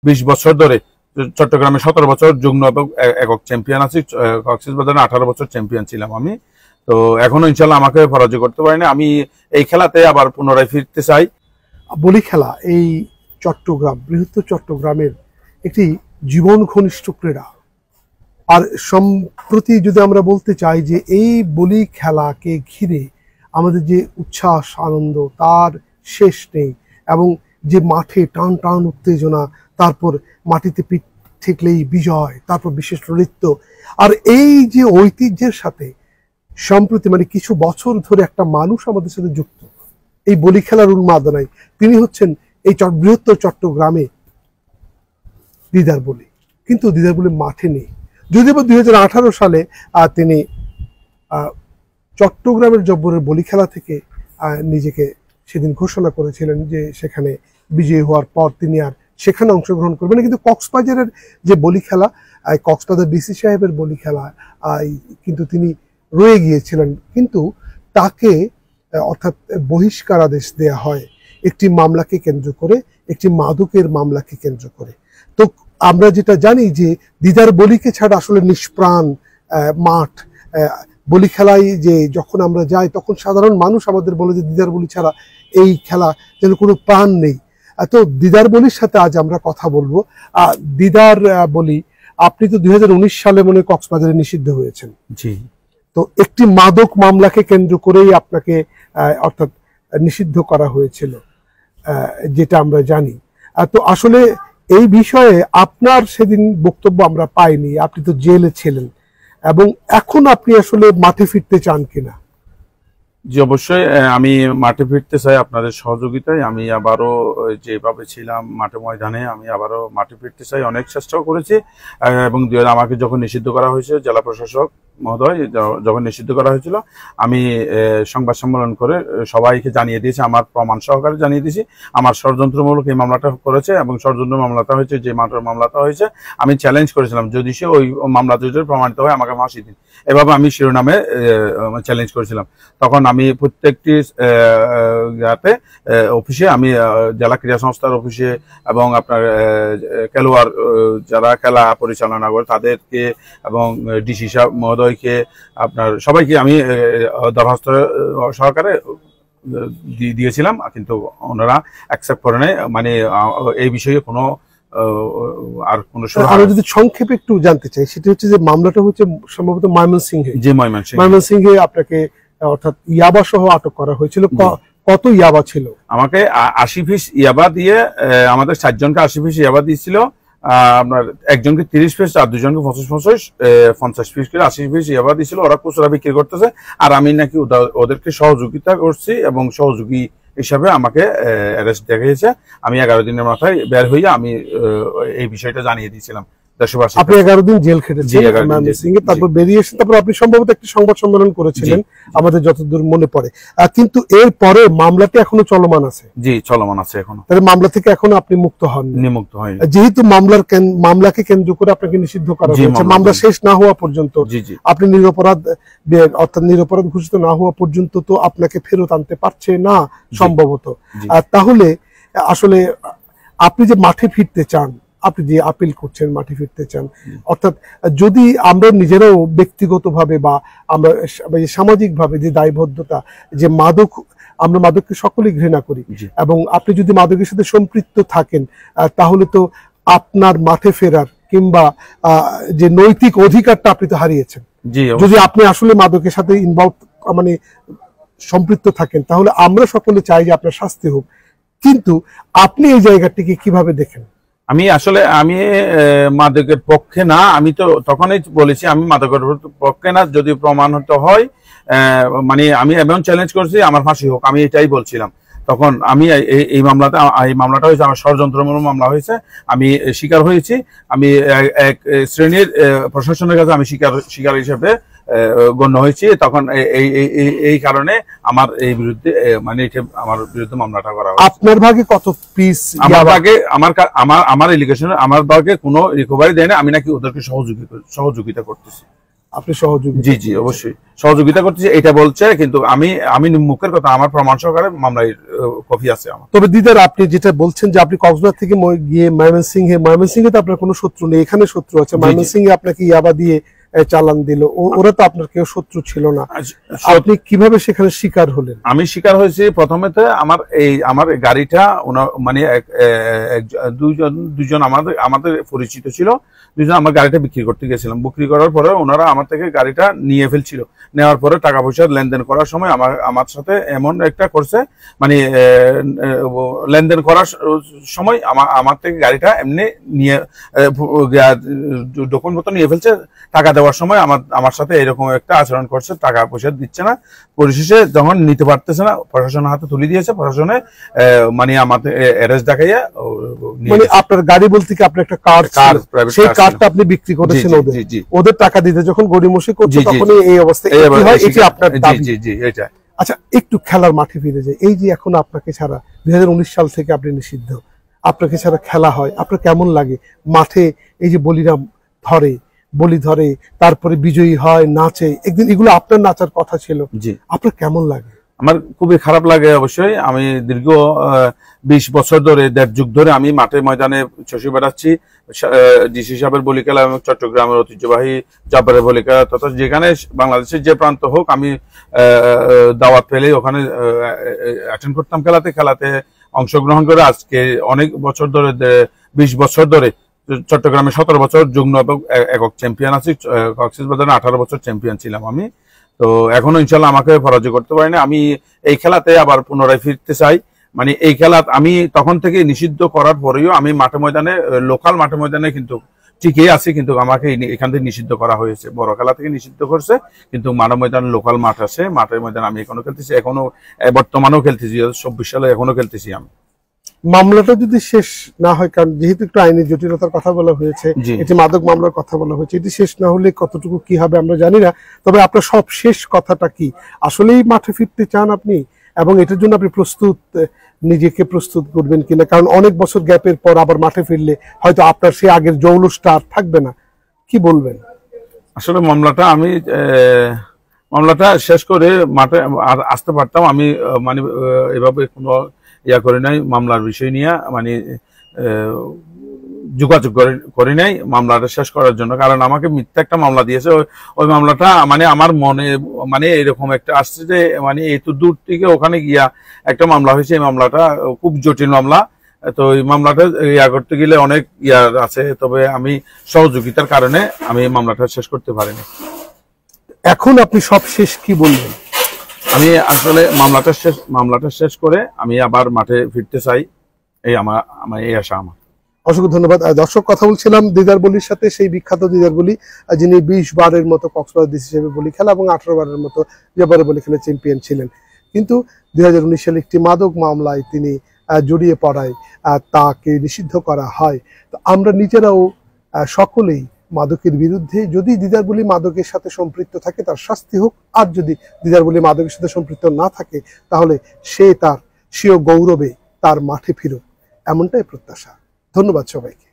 20 বছর ধরে চট্টগ্রামে 17 বছর যুগ্ম এবং একক চ্যাম্পিয়ন আছি। কক্সবাজারে 18 বছর চ্যাম্পিয়ন ছিলাম আমি। তো এখনো ইনশাল্লাহ আমাকে পরাজয় করতে পারিনি। আমি এই খেলাতে আবার পুনরায় ফিরতে চাই। বলি খেলা এই চট্টগ্রাম, বৃহত্তর চট্টগ্রামের একটি জীবন ঘনিষ্ঠ ক্রীড়া। আর সম্প্রতি যদি আমরা বলতে চাই যে এই বলি খেলাকে ঘিরে আমাদের যে উচ্ছ্বাস আনন্দ তার শেষ নেই, এবং যে মাঠে টান টান উত্তেজনা, তারপর মাটিতে পিঠ ঠেকলেই বিজয়, তারপর বিশেষ নৃত্য, আর এই যে ঐতিহ্যের সাথে সম্প্রতি কিছু বছর ধরে একটা মানুষ আমাদের সাথে যুক্ত এই বলি খেলার উন্মাদনায়। তিনি হচ্ছেন এই বৃহত্তর চট্টগ্রামে দিদার বলি। কিন্তু দিদার বলি মাঠে নেই, যদিও 2018 সালে তিনি চট্টগ্রামের জব্বরের বলি খেলা থেকে নিজেকে সেদিন ঘোষণা করেছিলেন যে সেখানে বিজয়ী হওয়ার পর তিনি আর সেখানে অংশগ্রহণ করবেন। কিন্তু কক্সবাজারের যে বলি খেলা, কক্সবাজার ডিসি সাহেবের বলি খেলা, কিন্তু তিনি রয়ে গিয়েছিলেন। কিন্তু তাকে অর্থাৎ বহিষ্কার আদেশ দেয়া হয় একটি মামলাকে কেন্দ্র করে, একটি মাদকের মামলাকে কেন্দ্র করে। তো আমরা যেটা জানি যে দিদার বলিকে ছাড়া আসলে নিষ্প্রাণ মাঠ। বলি খেলায় যে যখন আমরা যাই তখন সাধারণ মানুষ আমাদের বলে যে দিদার বলি ছাড়া এই খেলা যেন কোনো প্রাণ নেই। তো দিদার বলির সাথে আজ আমরা কথা বলবো। দিদার বলি, আপনি তো 2019 সালে মনে কক্সবাজারে নিষিদ্ধ হয়েছেন। জি। তো একটি মাদক মামলাকে কেন্দ্র করেই আপনাকে অর্থাৎ নিষিদ্ধ করা হয়েছিল, যেটা আমরা জানি। তো আসলে এই বিষয়ে আপনার সেদিন বক্তব্য আমরা পাইনি। আপনি তো জেলে ছিলেন, এবং এখন আপনি আসলে মাঠে ফিরতে চান কিনা? জি, অবশ্যই আমি মাঠে ফিরতে চাই আপনাদের সহযোগিতায়। আমি আবারও যেভাবে ছিলাম মাঠে ময়দানে, আমি আবারও মাঠে ফিরতে চাই। অনেক চেষ্টাও করেছি, এবং আমাকে যখন নিষিদ্ধ করা হয়েছে, জেলা প্রশাসক মহোদয় যখন নিষিদ্ধ করা হয়েছিল, আমি সংবাদ সম্মেলন করে সবাইকে জানিয়ে দিয়েছি, আমার প্রমাণ সহকারে জানিয়ে দিয়েছি আমার ষড়যন্ত্রমূলক এই মামলাটা করেছে, এবং ষড়যন্ত্র মামলাটা হয়েছে যে মামলাটা হয়েছে আমি চ্যালেঞ্জ করেছিলাম যদি সে ওই মামলাতে যদি প্রমাণিত হয় আমাকে ফাঁসি দিন, এভাবে আমি শিরোনামে চ্যালেঞ্জ করেছিলাম। তখন আমি প্রত্যেকটি অফিসে, আমি জেলা ক্রীড়া সংস্থার অফিসে এবং আপনার খেলোয়াড় যারা খেলা পরিচালনা করে তাদেরকে এবং ডিসি সাহেব মহোদয়কে, আপনার সবাইকে আমি দরখাস্ত সহকারে দিয়েছিলাম, কিন্তু ওনারা অ্যাকসেপ্ট করে নেয়। এই বিষয়ে কোনো আর কোনো। আমরা যদি সংক্ষেপে একটু জানতে চাই, সেটা হচ্ছে যে মামলাটা হচ্ছে সম্ভবত ময়মনসিংহে। জি, ময়মনসিংহে আপনাকে অর্থাৎ ইয়াবা সহ আটক করা হয়েছিল। কত ইয়াবা ছিল? আমাকে 80 পিস ইয়াবা দিয়ে, আমাদের 4 জনকে 80 পিস ইয়াবা দিয়েছিল। আপনার একজনকে 30 পিস আর দুজনকে 50 পিস করে 80 পিস ইয়াবা দিয়েছিল। ওরা খুচরা বিক্রি করতেছে, আর আমি নাকি ওদেরকে সহযোগিতা করছি, এবং সহযোগী হিসাবে আমাকে অ্যারেস্ট দেখিয়েছে। আমি 11 দিনের মাথায় বের হয়ে আমি এই বিষয়টা জানিয়ে দিয়েছিলাম দেশবাসী। আপনি 11 দিন জেল খেটেছেন ময়মনসিংহে, তারপর বেরিয়ে এসে তারপর আপনি সম্ভবত একটি সংবাদ সম্মেলন করেছিলেন আমাদের যতদূর মনে পড়ে। কিন্তু এর পরে মামলাটি এখনো চলমান আছে? জি, চলমান আছে এখনো। তাহলে মামলা থেকে এখনো আপনি মুক্ত হননি? মুক্ত হয়নি। যেহেতু মামলাকে কেন্দ্র করে আপনাকে নিষিদ্ধ করা হয়েছে, মামলা শেষ না হওয়া পর্যন্ত আপনি নিরপরাধ, অর্থাৎ নিরপরাধ ঘোষিত না হওয়া পর্যন্ত তো আপনাকে ফেরত আনতে পারছে না সম্ভবত। তাহলে আসলে আপনি যে মাঠে ফিরতে চান, আপনি যে আপিল করছেন মাঠে ফিরতে চান, অর্থাৎ যদি আমরা নিজেরাও ব্যক্তিগতভাবে বা আমরা সামাজিকভাবে যে দায়বদ্ধতা, যে আমরা মাদককে সকলেই ঘৃণা করি, এবং আপনি যদি মাদকের সাথে সম্পৃক্ত থাকেন তাহলে তো আপনার মাঠে ফেরার কিংবা যে নৈতিক অধিকারটা আপনি তো হারিয়েছেন। যদি আপনি আসলে মাদকের সাথে সম্পৃক্ত থাকেন, তাহলে আমরা সকলে চাই যে আপনার শাস্তি হোক। কিন্তু আপনি এই জায়গাটিকে কিভাবে দেখেন? আমি মাদকের পক্ষে না। আমি তো তখনই বলেছি আমি মাদকের পক্ষে না। যদি প্রমাণিত হয়, আমি এমন চ্যালেঞ্জ করছি আমার ফাঁসি হোক, আমি এটাই বলছিলাম তখন। আমি এই মামলাটা হয়েছে আমার ষড়যন্ত্রমূলক মামলা হয়েছে, আমি শিকার হয়েছি। আমি এক শ্রেণীর প্রশাসনের কাছে আমি শিকার হিসেবে গণ্য হয়েছি। তখন এই কারণে আমার এই বিরুদ্ধে আমার বিরুদ্ধে মামলাটা করা হয়। আপনার ভাগে কত পিস? আমার ভাগে আমার এলিগেশন, আমার ভাগে কোনো রিকভারি দেয় না। আমি নাকি ওদেরকে সহযোগিতা করতেছি। আপনি সহযোগিতা জি জি অবশ্যই সহযোগিতা করতেছি, এটা বলছে, কিন্তু আমি মুখের কথা, আমার প্রমাণ সহকারে মামলার কপি আছে আমার। তবে দিদার, আপনি যেটা বলছেন যে আপনি কক্সবাজার থেকে গিয়ে ময়মনসিংহে তো আপনার কোনো শত্রু নেই, এখানে শত্রু আছে। ময়মনসিংহে আপনাকে ইয়াবা দিয়ে চালান দিল, ওরা তো আপনার কেউ শত্রু ছিল না, আপনি কিভাবে সেখানে শিকার হলেন? আমি শিকার হয়েছি প্রথমেতে আমার গাড়িটা মানে দুজন আমাদের পরিচিত ছিল, দুজন আমার গাড়িটা বিক্রি করতে গেছিলাম। বিক্রি করার পরে ওনারা আমার থেকে গাড়িটা নিয়ে ফেলছিল। নেওয়ার পরে টাকা পয়সা লেনদেন করার সময় আমার সাথে এমন একটা করছে, মানে লেনদেন করার সময় আমার থেকে গাড়িটা এমনি নিয়ে ডকুমেন্ট মতো নিয়ে ফেলছে। টাকা দেওয়ার সময় আমার সাথে এরকম একটা আচরণ করছে, টাকা পয়সা দিচ্ছে না। পরিশেষে যখন নিতে পারতেছে না, প্রশাসনের হাতে তুলে দিয়েছে। প্রশাসনে মানে আমাদের অ্যারেস্ট দেখাইয়া, মানে আপনার গাড়ি বলতে কি আপনার একটা কার, সেই কারটা আপনি বিক্রি করেছেন ওদের টাকা দিতে যখন গড়িমসি করছে, তখন এই অবস্থা হয়। এটি আপনার দাবি? জি জি এটা। আচ্ছা, একটু খেলার মাঠে ফিরে যায়। এই যে এখন আপনাকে ছাড়া 2019 সাল থেকে আপনি নিষিদ্ধ, আপনাকে ছাড়া খেলা হয়, আপনার কেমন লাগে? মাঠে এই যে বলি ধরে, তারপরে বিজয়ী হয়, নাচে, একদিন এগুলো আপনার নাচার কথা ছিল, আপনার কেমন লাগে? আমার খুবই খারাপ লাগে অবশ্যই। আমি দীর্ঘ 20 বছর ধরে, 1.5 যুগ ধরে আমি মাঠে ময়দানে চষে বেড়াচ্ছি। ডিসি সাহেবের বলি খেলা এবং চট্টগ্রামের ঐতিহ্যবাহী জাব্বারের বলি খেলা, তথা যেখানে বাংলাদেশের যে প্রান্ত হোক, আমি দাওয়াত পেলে ওখানে অ্যাটেন্ড করতাম, খেলাতে অংশগ্রহণ করে। আজকে অনেক বছর ধরে, 20 বছর ধরে চট্টগ্রামে 17 বছর যুগ্ম একক চ্যাম্পিয়ন আছি। কক্সবাজারে 18 বছর চ্যাম্পিয়ন ছিলাম আমি। তো এখনো ইনশাল্লাহ আমাকে পরাজয় করতে পারিনি। আমি এই খেলাতে আবার পুনরায় ফিরতে চাই। মানে এই খেলা আমি তখন থেকে নিষিদ্ধ করার পরেও আমি লোকাল মাঠে ময়দানে কিন্তু ঠিকই আছি, কিন্তু আমাকে এখান থেকে নিষিদ্ধ করা হয়েছে। বড় খেলা থেকে নিষিদ্ধ করছে, কিন্তু মাঠে ময়দানে লোকাল মাঠ আছে, মাঠের ময়দানে আমি এখনো খেলতেছি, বর্তমানেও খেলতেছি, 2024 সালে এখনো খেলতেছি আমি। মামলাটা যদি শেষ না হয়, কারণ যেহেতু একটু আইনি জটিলতার কথা বলা হয়েছে, এটি মাদক মামলার কথা বলা হয়েছে, এটি শেষ না হলে কতটুকু কি হবে আমরা জানি না। তবে আপনার সব শেষ কথাটা কি? আসলেই মাঠে ফিরতে চান আপনি, এবং এটার জন্য আপনি নিজেকে প্রস্তুত করবেন কিনা? কারণ অনেক বছর গ্যাপের পর আবার মাঠে ফিরলে হয়তো আপনার সে আগের জৌলুসটা আর থাকবে না। কি বলবেন? আসলে মামলাটা শেষ করে মাঠে আর আসতে পারতাম। আমি মানে এভাবে কোনো করি নাই মামলার বিষয় নিয়ে, মানে যোগাযোগ করি নাই মামলাটা শেষ করার জন্য। কারণ আমাকে মিথ্যা একটা মামলা দিয়েছে। ওই মামলাটা মানে আমার মনে মানে এরকম একটা আসছে যে, মানে এত দূর থেকে ওখানে গিয়া একটা মামলা হয়েছে। এই মামলাটা খুব জটিল মামলা। তো এই মামলাটা করতে গেলে অনেক আছে। তবে আমি সহযোগিতার কারণে আমি মামলাটা শেষ করতে পারিনি। এখন আপনি সব শেষ কি বলবেন? আমি আসলে মামলাটা শেষ করে আমি আবার মাঠে ফিরতে চাই, এই আমার এই আশা আমার। অসংখ্য ধন্যবাদ। দর্শক, কথা বলছিলাম দিদার বলির সাথে, সেই বিখ্যাত দিদার বলি, যিনি 20 বারের মতো কক্সবাজার ডিসি হিসেবে বলি খেলা এবং 18 বারের মতো জাব্বারের বলি খেলা চ্যাম্পিয়ন ছিলেন। কিন্তু 2019 সালে একটি মাদক মামলায় তিনি জড়িয়ে পড়ায় তাকে নিষিদ্ধ করা হয়। তো আমরা নিজেরাও সকলেই মাদকের বিরুদ্ধে। যদি দিদার বলি মাদকের সাথে সম্পৃক্ত থাকে, তার শাস্তি হোক। আর যদি দিদার বলি মাদকের সাথে সম্পৃক্ত না থাকে, তাহলে সে তার স্বীয় গৌরবে তার মাঠে ফিরুক, এমনটাই প্রত্যাশা। ধন্যবাদ সবাইকে।